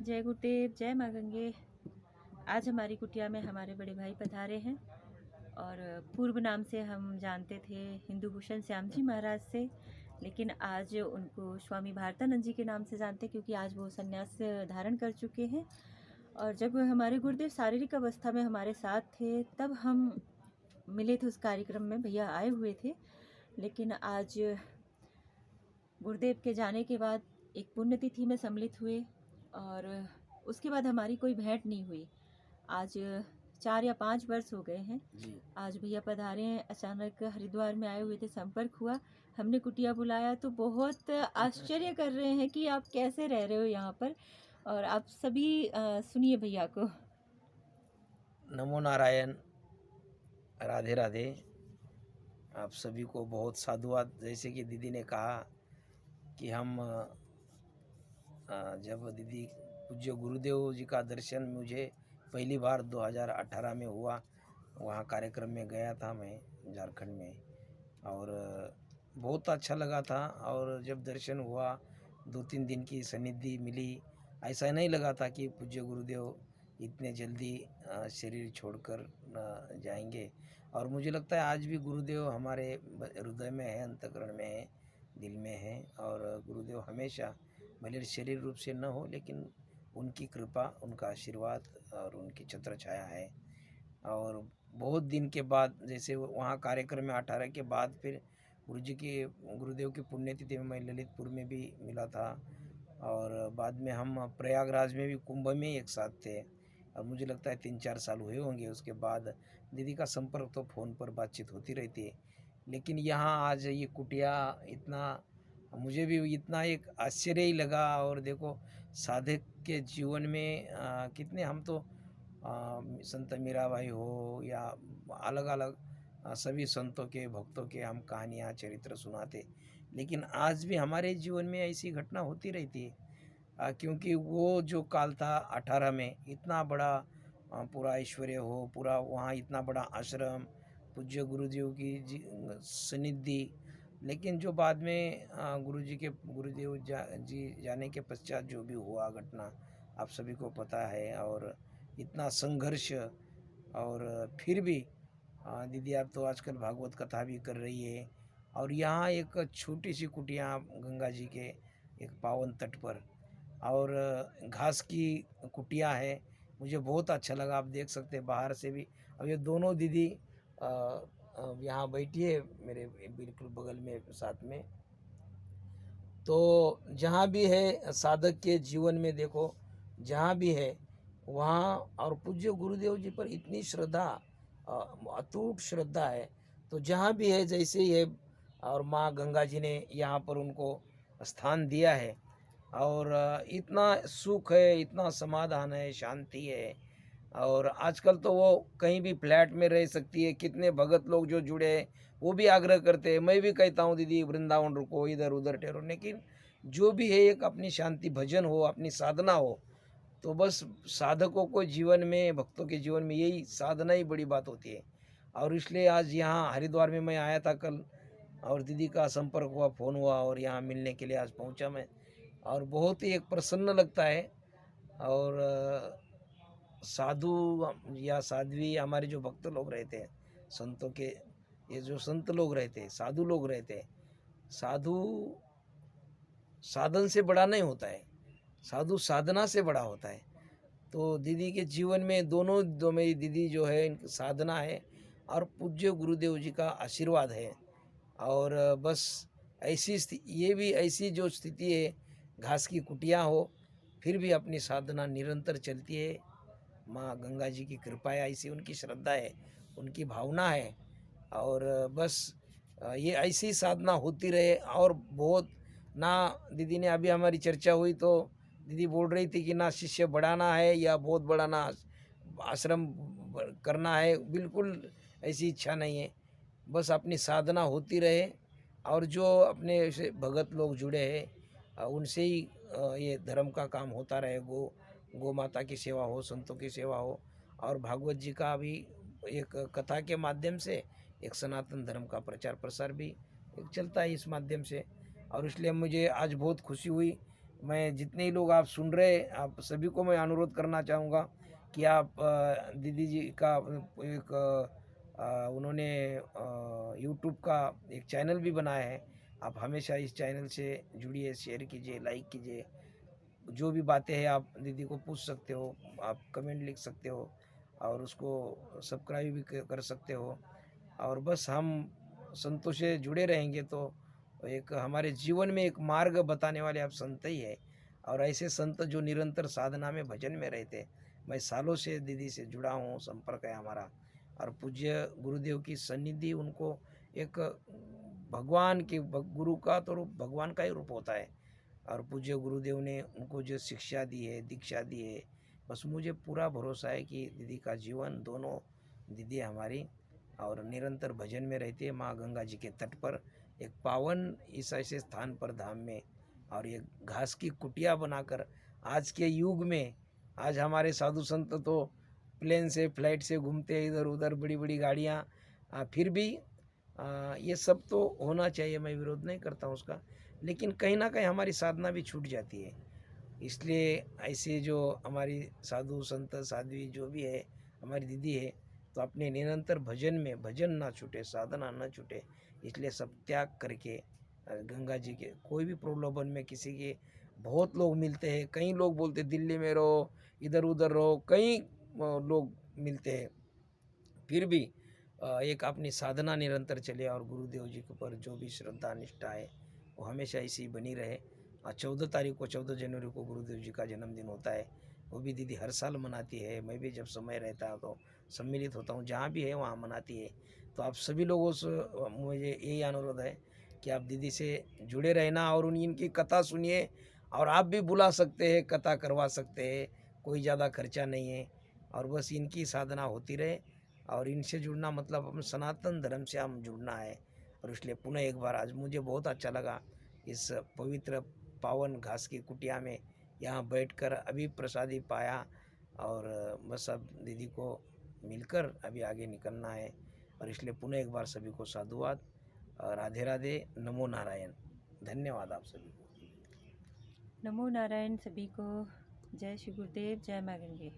जय गुरुदेव, जय माँ गंगे। आज हमारी कुटिया में हमारे बड़े भाई पधारे हैं और पूर्व नाम से हम जानते थे हिंदू भूषण श्याम जी महाराज से, लेकिन आज उनको स्वामी भारतानंद जी के नाम से जानते क्योंकि आज वो संन्यास धारण कर चुके हैं। और जब हमारे गुरुदेव शारीरिक अवस्था में हमारे साथ थे तब हम मिले थे, उस कार्यक्रम में भैया आए हुए थे। लेकिन आज गुरुदेव के जाने के बाद एक पुण्यतिथि में सम्मिलित हुए और उसके बाद हमारी कोई भेंट नहीं हुई। आज 4 या 5 वर्ष हो गए हैं जी। आज भैया पधारे हैं। अचानक हरिद्वार में आए हुए थे, संपर्क हुआ, हमने कुटिया बुलाया तो बहुत आश्चर्य कर रहे हैं कि आप कैसे रह रहे हो यहाँ पर। और आप सभी सुनिए भैया को। नमो नारायण, राधे राधे। आप सभी को बहुत साधुवाद। जैसे कि दीदी ने कहा कि हम जब दीदी पूज्य गुरुदेव जी का दर्शन मुझे पहली बार 2018 में हुआ, वहाँ कार्यक्रम में गया था मैं झारखंड में, और बहुत अच्छा लगा था। और जब दर्शन हुआ, 2-3 दिन की सनिधि मिली। ऐसा नहीं लगा था कि पूज्य गुरुदेव इतने जल्दी शरीर छोड़कर जाएंगे। और मुझे लगता है आज भी गुरुदेव हमारे हृदय में है, अंतःकरण में है, दिल में है। और गुरुदेव हमेशा भले शरीर रूप से न हो, लेकिन उनकी कृपा, उनका आशीर्वाद और उनकी छत्र छाया है। और बहुत दिन के बाद, जैसे वहाँ कार्यक्रम में 18 के बाद फिर गुरुदेव की पुण्यतिथि में मैं ललितपुर में भी मिला था। और बाद में हम प्रयागराज में भी कुंभ में एक साथ थे। और मुझे लगता है 3-4 साल हुए होंगे। उसके बाद दीदी का संपर्क तो फ़ोन पर बातचीत होती रहती है। लेकिन यहाँ आज ये कुटिया, इतना मुझे भी इतना एक आश्चर्य ही लगा। और देखो, साधक के जीवन में कितने हम तो संत मीराबाई हो या अलग अलग सभी संतों के, भक्तों के हम कहानियाँ, चरित्र सुनाते। लेकिन आज भी हमारे जीवन में ऐसी घटना होती रहती है। क्योंकि वो जो काल था 18 में, इतना बड़ा पूरा ऐश्वर्य हो, पूरा वहाँ इतना बड़ा आश्रम, पूज्य गुरुदेव की सनिधि। लेकिन जो बाद में गुरुदेव जी जाने के पश्चात जो भी हुआ घटना, आप सभी को पता है। और इतना संघर्ष। और फिर भी दीदी आप तो आजकल भागवत कथा भी कर रही है। और यहाँ एक छोटी सी कुटिया गंगा जी के एक पावन तट पर, और घास की कुटिया है। मुझे बहुत अच्छा लगा। आप देख सकते हैं बाहर से भी। अब ये दोनों दीदी यहाँ बैठी है मेरे बिल्कुल बगल में, साथ में। तो जहाँ भी है साधक के जीवन में, देखो जहाँ भी है वहाँ, और पूज्य गुरुदेव जी पर इतनी श्रद्धा, अटूट श्रद्धा है। तो जहाँ भी है जैसे ही है, और माँ गंगा जी ने यहाँ पर उनको स्थान दिया है। और इतना सुख है, इतना समाधान है, शांति है। और आजकल तो वो कहीं भी फ्लैट में रह सकती है। कितने भगत लोग जो जुड़े हैं वो भी आग्रह करते हैं, मैं भी कहता हूँ दीदी वृंदावन रुको, इधर उधर ठहरो। लेकिन जो भी है एक अपनी शांति, भजन हो, अपनी साधना हो, तो बस साधकों को जीवन में, भक्तों के जीवन में यही साधना ही बड़ी बात होती है। और इसलिए आज यहाँ हरिद्वार में मैं आया था कल, और दीदी का संपर्क हुआ, फ़ोन हुआ, और यहाँ मिलने के लिए आज पहुँचा मैं। और बहुत ही एक प्रसन्न लगता है। और साधु या साध्वी हमारे जो भक्त लोग रहते हैं, संतों के, ये जो संत लोग रहते हैं, साधु लोग रहते हैं, साधु साधन से बड़ा नहीं होता है, साधु साधना से बड़ा होता है। तो दीदी के जीवन में दोनों, दो मेरी दीदी जो है, इनकी साधना है और पूज्य गुरुदेव जी का आशीर्वाद है। और बस ऐसी ये भी ऐसी जो स्थिति है, घास की कुटिया हो, फिर भी अपनी साधना निरंतर चलती है। माँ गंगा जी की कृपा है, ऐसी उनकी श्रद्धा है, उनकी भावना है। और बस ये ऐसी साधना होती रहे। और बहुत ना, दीदी ने अभी हमारी चर्चा हुई तो दीदी बोल रही थी कि ना शिष्य बढ़ाना है या बहुत बड़ा ना आश्रम करना है, बिल्कुल ऐसी इच्छा नहीं है। बस अपनी साधना होती रहे। और जो अपने से भगत लोग जुड़े हैं उनसे ही ये धर्म का काम होता रहे। गौ माता की सेवा हो, संतों की सेवा हो, और भागवत जी का भी एक कथा के माध्यम से एक सनातन धर्म का प्रचार प्रसार भी एक चलता है इस माध्यम से। और इसलिए मुझे आज बहुत खुशी हुई। मैं जितने ही लोग आप सुन रहे हैं, आप सभी को मैं अनुरोध करना चाहूँगा कि आप दीदी जी का एक उन्होंने यूट्यूब का एक चैनल भी बनाया है। आप हमेशा इस चैनल से जुड़िए, शेयर कीजिए, लाइक कीजिए। जो भी बातें हैं आप दीदी को पूछ सकते हो, आप कमेंट लिख सकते हो और उसको सब्सक्राइब भी कर सकते हो। और बस हम संतों से जुड़े रहेंगे तो एक हमारे जीवन में एक मार्ग बताने वाले आप संत ही है। और ऐसे संत जो निरंतर साधना में भजन में रहते, मैं सालों से दीदी से जुड़ा हूँ, संपर्क है हमारा। और पूज्य गुरुदेव की सन्निधि उनको एक भगवान के गुरु का तो रूप भगवान का ही रूप होता है। और पूज्य गुरुदेव ने उनको जो शिक्षा दी है, दीक्षा दी है, बस मुझे पूरा भरोसा है कि दीदी का जीवन, दोनों दीदी हमारी और निरंतर भजन में रहती है माँ गंगा जी के तट पर, एक पावन इस ऐसे स्थान पर धाम में। और ये घास की कुटिया बनाकर आज के युग में, आज हमारे साधु संत तो प्लेन से फ्लाइट से घूमते हैं इधर उधर, बड़ी बड़ी गाड़ियाँ, फिर भी ये सब तो होना चाहिए, मैं विरोध नहीं करता हूँ उसका, लेकिन कहीं ना कहीं हमारी साधना भी छूट जाती है। इसलिए ऐसे जो हमारी साधु संत साध्वी जो भी है, हमारी दीदी है, तो अपने निरंतर भजन में, भजन ना छूटे, साधना ना छूटे, इसलिए सब त्याग करके गंगा जी के कोई भी प्रलोभन में किसी के, बहुत लोग मिलते हैं, कई लोग बोलते दिल्ली में रहो, इधर उधर रहो, कई लोग मिलते हैं, फिर भी एक अपनी साधना निरंतर चले और गुरुदेव जी के ऊपर जो भी श्रद्धा निष्ठा है वो हमेशा ऐसी बनी रहे। 14 तारीख को, 14 जनवरी को गुरुदेव जी का जन्मदिन होता है, वो भी दीदी हर साल मनाती है। मैं भी जब समय रहता है तो सम्मिलित होता हूँ, जहाँ भी है वहाँ मनाती है। तो आप सभी लोगों से मुझे यही अनुरोध है कि आप दीदी से जुड़े रहना और इनकी कथा सुनिए। और आप भी बुला सकते हैं, कथा करवा सकते हैं, कोई ज़्यादा खर्चा नहीं है। और बस इनकी साधना होती रहे और इनसे जुड़ना मतलब हम सनातन धर्म से हम जुड़ना है। और इसलिए पुनः एक बार आज मुझे बहुत अच्छा लगा इस पवित्र पावन घास की कुटिया में यहाँ बैठकर अभी प्रसादी पाया। और बस अब दीदी को मिलकर अभी आगे निकलना है। और इसलिए पुनः एक बार सभी को साधुवाद, राधे राधे, नमो नारायण। धन्यवाद आप सभी को। नमो नारायण सभी को। जय श्री गुरुदेव, जय माँ गंगे।